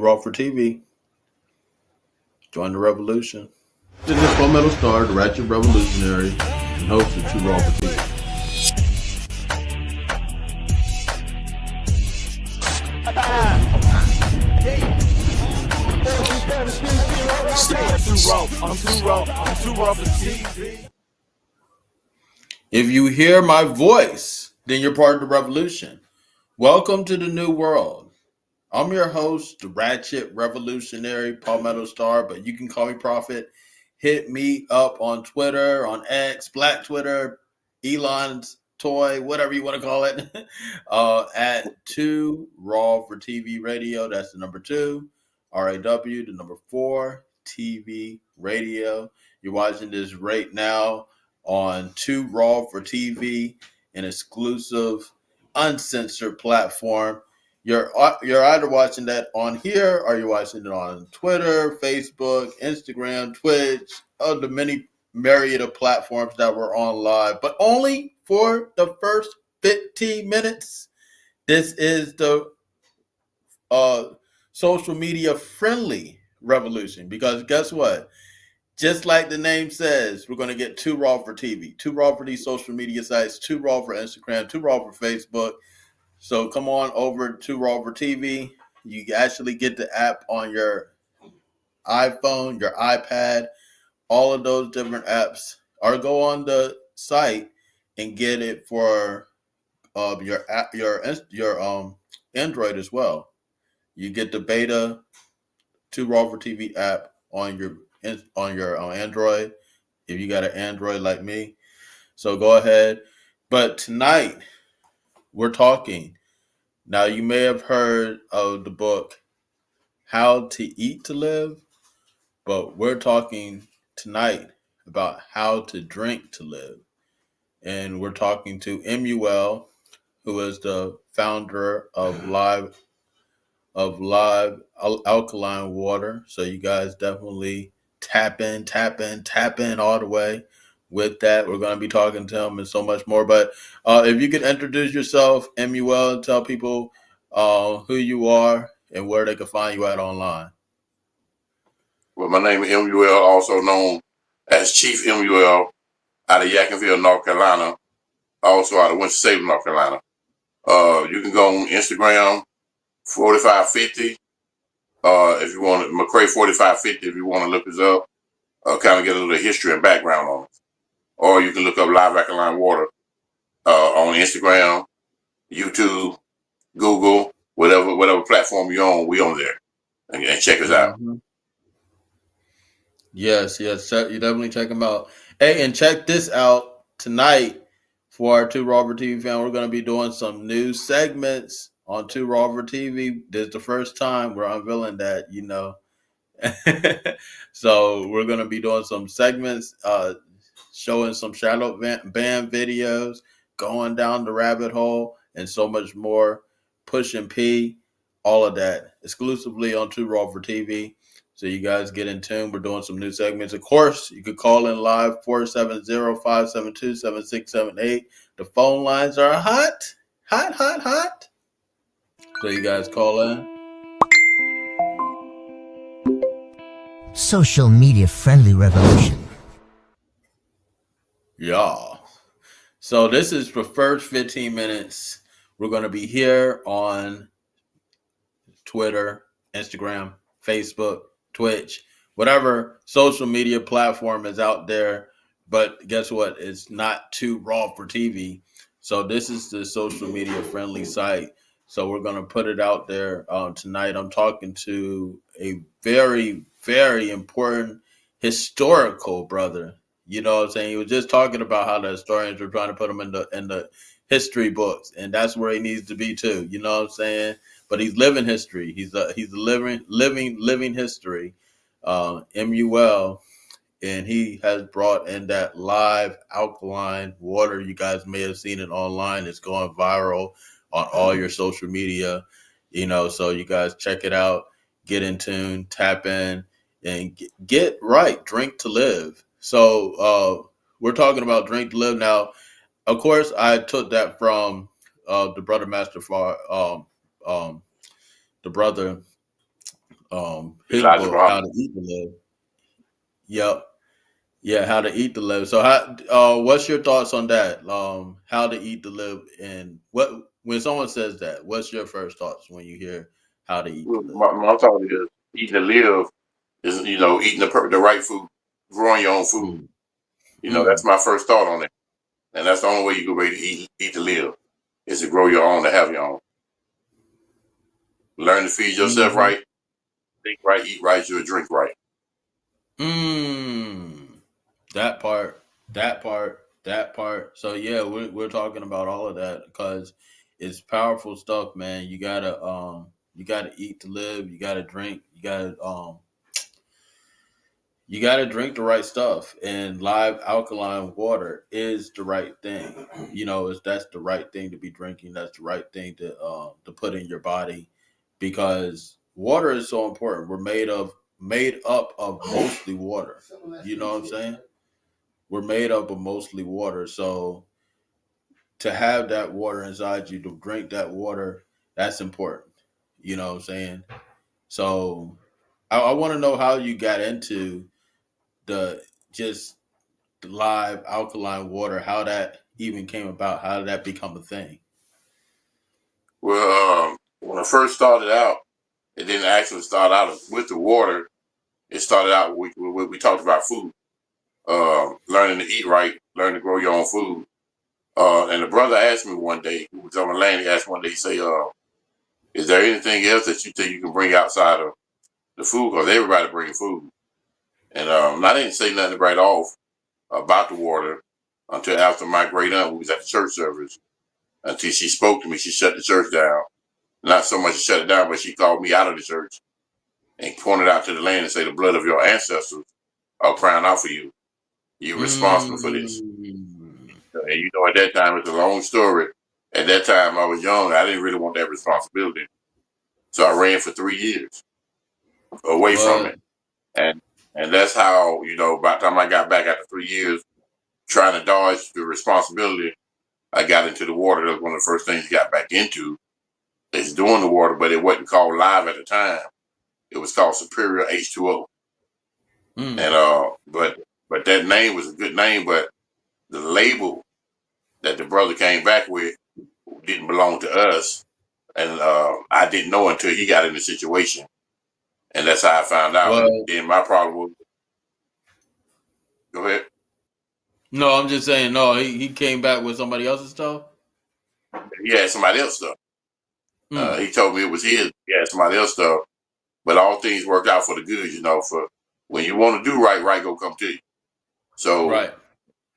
Raw for TV. Join the revolution. This is Palmetto Star, the Ratchet Revolutionary, and host of Too Raw for TV. If you hear my voice, then you're part of the revolution. Welcome to the new world. I'm your host, the Ratchet Revolutionary, Palmetto Star, but you can call me Prophet. Hit me up on Twitter, on X, Black Twitter, Elon's Toy, whatever you want to call it, at 2 Raw for TV Radio. That's the number 2, RAW, the number 4, TV Radio. You're watching this right now on 2 Raw for TV, an exclusive, uncensored platform. You're either watching that on here or you're watching it on Twitter, Facebook, Instagram, Twitch, the many myriad of platforms that we're on live, but only for the first 15 minutes. This is the social media friendly revolution, because guess what? Just like the name says, we're going to get 2 Raw for TV, 2 Raw for these social media sites, 2 Raw for Instagram, 2 Raw for Facebook. So come on over to Raw for TV. You actually get the app on your iPhone, your iPad, all of those different apps. Or go on the site and get it for your Android as well. You get the beta 2 Raw for TV app on your Android if you got an Android like me. So go ahead. But tonight we're talking. Now, you may have heard of the book, How to Eat to Live, but we're talking tonight about how to drink to live. And we're talking to Emauel, who is the founder of Alkaline Water. So you guys definitely tap in all the way. With that, we're going to be talking to him and so much more. But if you could introduce yourself, Emauel, and tell people who you are and where they can find you at online. Well, my name is Emauel, also known as Chief Emauel, out of Yadkinville, North Carolina, also out of Winston-Salem, North Carolina. You can go on Instagram, 4550. If you want, McCray 4550, if you want to look us up, kind of get a little history and background on it. Or you can look up Live Alkaline Water on Instagram, YouTube, Google, whatever platform you're on, we on there. And check us out. Yes, you definitely check them out. Hey, and check this out tonight for our 2 Raw for TV fan. We're going to be doing some new segments on 2 Raw for TV. This is the first time we're unveiling that, So we're going to be doing some segments, showing some shadow band videos, going down the rabbit hole, and so much more. Pushing P, all of that exclusively on 2 Raw for TV. So you guys get in tune. We're doing some new segments. Of course, you could call in live 470-572-7678. The phone lines are hot. So you guys call in. Social media friendly revolution. Yeah. So this is the first 15 minutes. We're going to be here on Twitter, Instagram, Facebook, Twitch, whatever social media platform is out there. But guess what? It's not 2 Raw for TV. So this is the social media friendly site. So we're going to put it out there tonight. I'm talking to a very, very important historical brother. You know what I'm saying? He was just talking about how the historians were trying to put him in the history books, and that's where he needs to be too. You know what I'm saying? But he's living history. He's a living history. Emauel, and he has brought in that live alkaline water. You guys may have seen it online. It's going viral on all your social media. So you guys check it out. Get in tune. Tap in and get right. Drink to live. So we're talking about drink to live now. Of course, I took that from the brother Master Far, the brother his Elijah book, How Muhammad. to Eat to Live. Yep. Yeah, How to Eat to Live. So how what's your thoughts on that? How to Eat to Live, and what when someone says that, what's your first thoughts when you hear How to Eat to Well, Live? my thought is eating to live is eating the right food, growing your own food. Mm. That's Mm. my first thought on it, and that's the only way you can really eat to live is to grow your own, to have your own. Learn to feed yourself Hmm. right, think right, eat right, you'll drink right. Mm. That part, that part, that part. So yeah, we're talking about all of that because it's powerful stuff, man. You gotta eat to live. You gotta drink. You gotta drink the right stuff. And live alkaline water is the right thing. That's the right thing to be drinking. That's the right thing to put in your body because water is so important. We're made up of mostly water. You know what I'm saying? We're made up of mostly water. So to have that water inside you, to drink that water, that's important. You know what I'm saying? So I want to know how you got into the just live alkaline water, how that even came about, how did that become a thing? Well, when I first started out, it didn't actually start out with the water. It started out we talked about food, learning to eat right, learning to grow your own food. And the brother asked me one day, who was on the land, he asked one day, he say, is there anything else that you think you can bring outside of the food? Because everybody brings food. And I didn't say nothing right off about the water until after my great aunt, who was at the church service, until she spoke to me. She shut the church down. Not so much to shut it down, but she called me out of the church and pointed out to the land and say, the blood of your ancestors are crying out for you. You're responsible for this. Mm. And at that time, it's a long story. At that time, I was young. I didn't really want that responsibility. So I ran for 3 years away from it. What? And that's how, by the time I got back after 3 years, trying to dodge the responsibility, I got into the water. That was one of the first things I got back into is doing the water, but it wasn't called live at the time. It was called Superior H2O. And Mm. but that name was a good name, but the label that the brother came back with didn't belong to us. And I didn't know until he got in the situation. And that's how I found out. And Well, then my problem was, go ahead. no, I'm just saying, no, he came back with somebody else's stuff. He had somebody else stuff. Mm. He told me it was his. He had somebody else stuff. But all things work out for the good, for when you want to do right, right go come to you. So Right.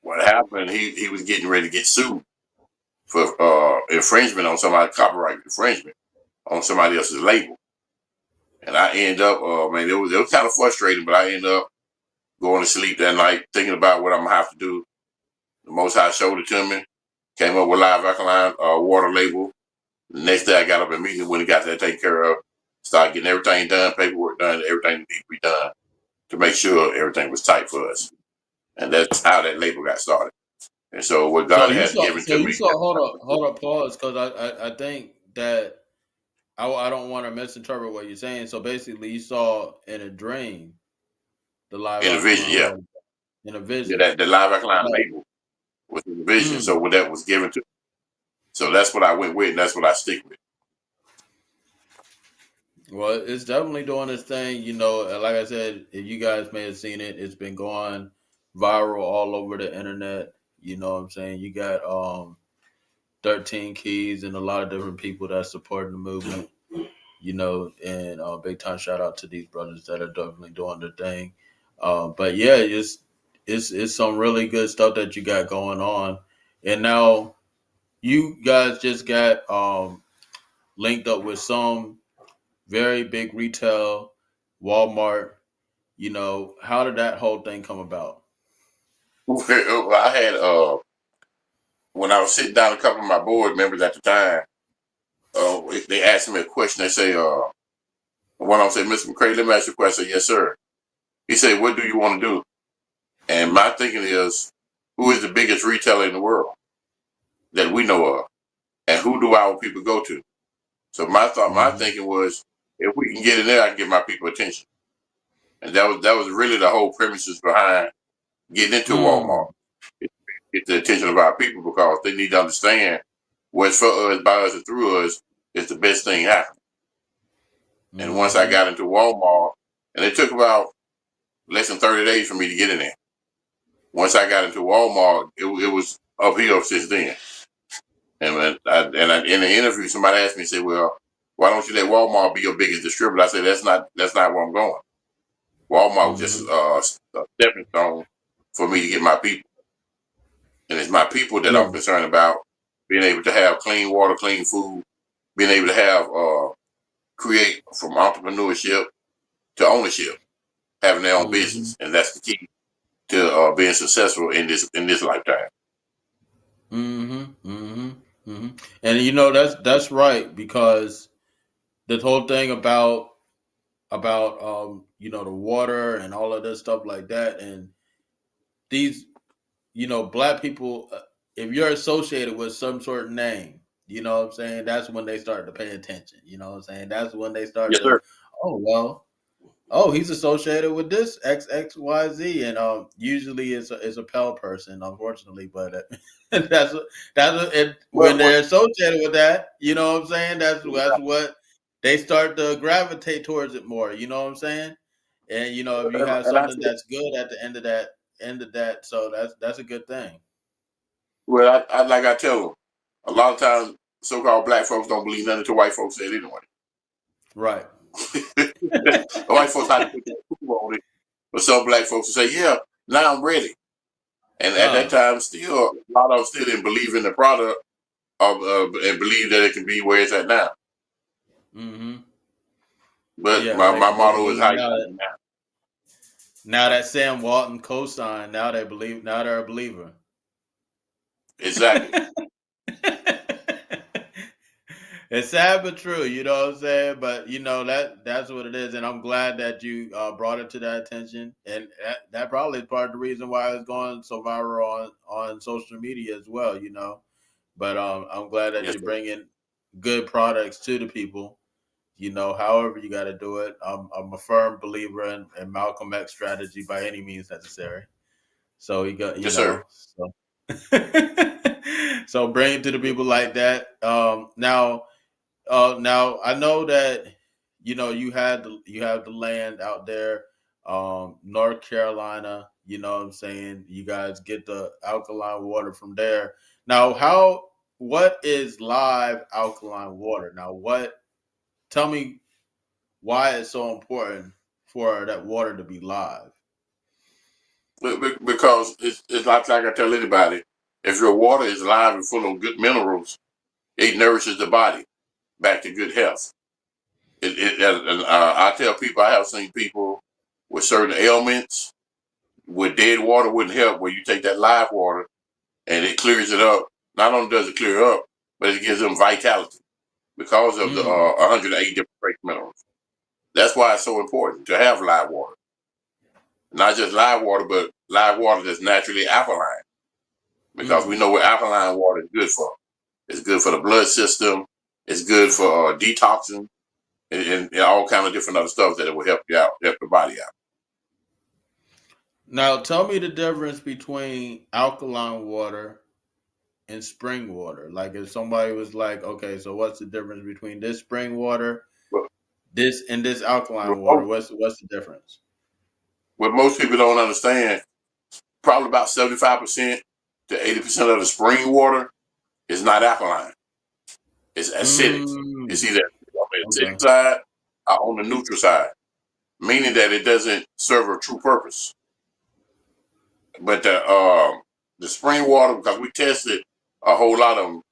what happened, he was getting ready to get sued for infringement on somebody, copyright infringement on somebody else's label. And I end up, man, it was kind of frustrating, but I end up going to sleep that night thinking about what I'm gonna have to do. The Most High showed it to me. Came up with live alkaline water label. The next day I got up immediately when he got that taken care of. Started getting everything done, paperwork done, everything that needed to be done to make sure everything was tight for us. And that's how that label got started. And so what So God you has saw. given So to you me, saw. Hold up, pause, because I think that I don't want to misinterpret what you're saying. So basically, you saw in a dream the live in a vision, alkaline yeah, water in a yeah, vision. that the live alkaline Right. label was in the vision. So Mm. what that was given to me. So that's what I went with, and that's what I stick with. Well, it's definitely doing its thing. Like I said, if you guys may have seen it, it's been going viral all over the internet. You know what I'm saying? You got 13 keys and a lot of different people that supporting the movement. And big time shout out to these brothers that are definitely doing their thing. But yeah, it's some really good stuff that you got going on. And now you guys just got linked up with some very big retail, Walmart. How did that whole thing come about? I had when I was sitting down with a couple of my board members at the time, they asked me a question. They say, one of them said, Mr. McCray, let me ask you a question. I said, yes, sir. He said, what do you want to do? And my thinking is, who is the biggest retailer in the world that we know of? And who do our people go to? So my Hmm. thinking was, if we can get in there, I can get my people attention. And that was really the whole premises behind getting into Walmart. Get the attention of our people because they need to understand what's for us, by us, and through us is the best thing happening. And once I got into Walmart, and it took about less than 30 days for me to get in there. Once I got into Walmart, it was uphill since then. And in the interview, somebody asked me, said, "Well, why don't you let Walmart be your biggest distributor?" I said, "That's not where I'm going. Walmart was just a stepping stone for me to get my people, and it's my people that I'm concerned about being able to have clean water, clean food, being able to have create from entrepreneurship to ownership, having their own business, and that's the key to being successful in this lifetime." And you know that's right, because the whole thing about you know, the water and all of this stuff like that, and these, you know, black people, if you're associated with some sort of name, you know what I'm saying, that's when they start to pay attention. You know what I'm saying? That's when they start Yes, sir. oh well, oh, he's associated with this XXYZ, and usually it's a Pell person, unfortunately, but when they're associated with that, you know what I'm saying. That's what they start to gravitate towards it more. You know what I'm saying? And you know, if you have something that's good at the end of that, so that's a good thing. Well, I like I tell them, a lot of times so-called black folks don't believe nothing to white folks said anyway. Right. The white folks had to put that approval on it, but some black folks will say, "Yeah, now I'm ready." And at that time, still a lot of them still didn't believe in the product and believe that it can be where it's at now. But Yeah, my motto is how you like it now. Now that Sam Walton co-signed, now they're a believer. Exactly. It's sad but true, you know what I'm saying? But you know that's what it is, and I'm glad that you brought it to that attention, and that probably is part of the reason why it's going so viral on social media as well, you know. But I'm glad that you're bringing good products to the people. You know, however you got to do it. I'm a firm believer in Malcolm X strategy by any means necessary. So you got, you know, so so bring it to the people like that. Now I know that you know you have the land out there, North Carolina. You know what I'm saying? You guys get the alkaline water from there. Now, what is live alkaline water? Tell me why it's so important for that water to be live. Because it's like I tell anybody, if your water is live and full of good minerals, it nourishes the body back to good health. I tell people, I have seen people with certain ailments with dead water wouldn't help, where you take that live water and it clears it up. Not only does it clear up, but it gives them vitality because of the 108 different trace minerals. That's why it's so important to have live water. Not just live water, but live water that's naturally alkaline. Because we know what alkaline water is good for. It's good for the blood system. It's good for detoxing and all kind of different other stuff that it will help you out, help the body out. Now, tell me the difference between alkaline water and spring water. Like, if somebody was like, okay, so what's the difference between this spring water, this alkaline water? What's the difference? What most people don't understand, probably about 75% to 80% of the spring water is not alkaline. It's acidic. It's either on the acidic side or on the neutral side, meaning that it doesn't serve a true purpose. But the spring water, because we tested a whole lot of them,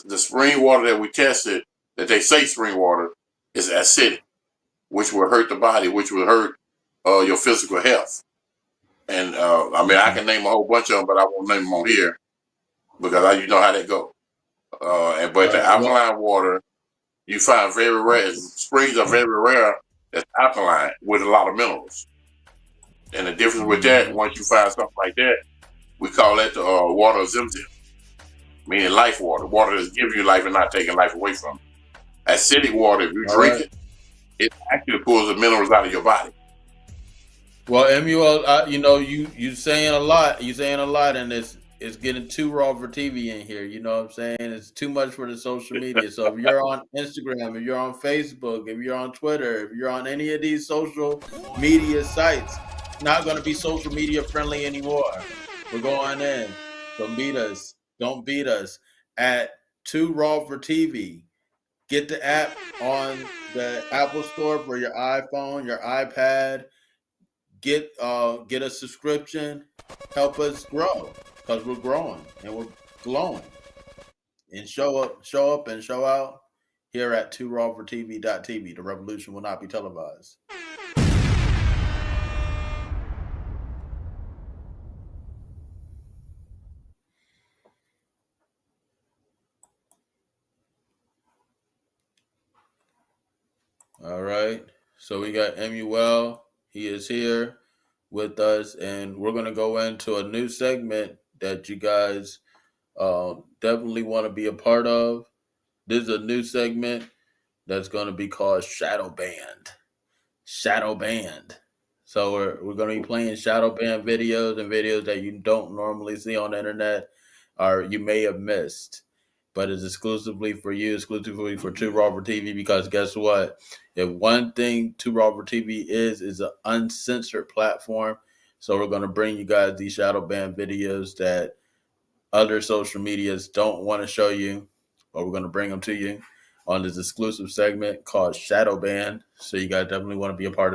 the spring water that we tested, that they say spring water, is acidic, which will hurt the body, which will hurt your physical health. And I mean, I can name a whole bunch of them, but I won't name them on here because you know how they go. But the alkaline water, you find very rare. Springs are very rare that's alkaline with a lot of minerals. And the difference with that, once you find something like that, we call that the water of Zimzim, meaning life water. Water that's giving you life and not taking life away from you. Acidic water, if you drink it, it actually pulls the minerals out of your body. Well, Emauel, you saying a lot. You saying a lot, and it's getting too raw for TV in here. You know what I'm saying? It's too much for the social media. So if you're on Instagram, if you're on Facebook, if you're on Twitter, if you're on any of these social media sites, it's not going to be social media friendly anymore. We're going in. So meet us. Don't beat us at Too Raw for TV. Get the app on the Apple Store for your iPhone, your iPad. Get a subscription. Help us grow because we're growing and we're glowing. And show up, and show out here at Too Raw for TV.tv. The revolution will not be televised. All right. So we got Emauel. He is here with us, and we're going to go into a new segment that you guys definitely want to be a part of. This is a new segment that's going to be called Shadow Band. Shadow Band. So we're going to be playing shadow band videos and videos that you don't normally see on the internet or you may have missed. But it's exclusively for you, exclusively for Too Raw for TV, because guess what? If one thing Too Raw for TV is an uncensored platform. So we're going to bring you guys these shadow band videos that other social medias don't want to show you, but we're going to bring them to you on this exclusive segment called Shadow Band. So you guys definitely want to be a part of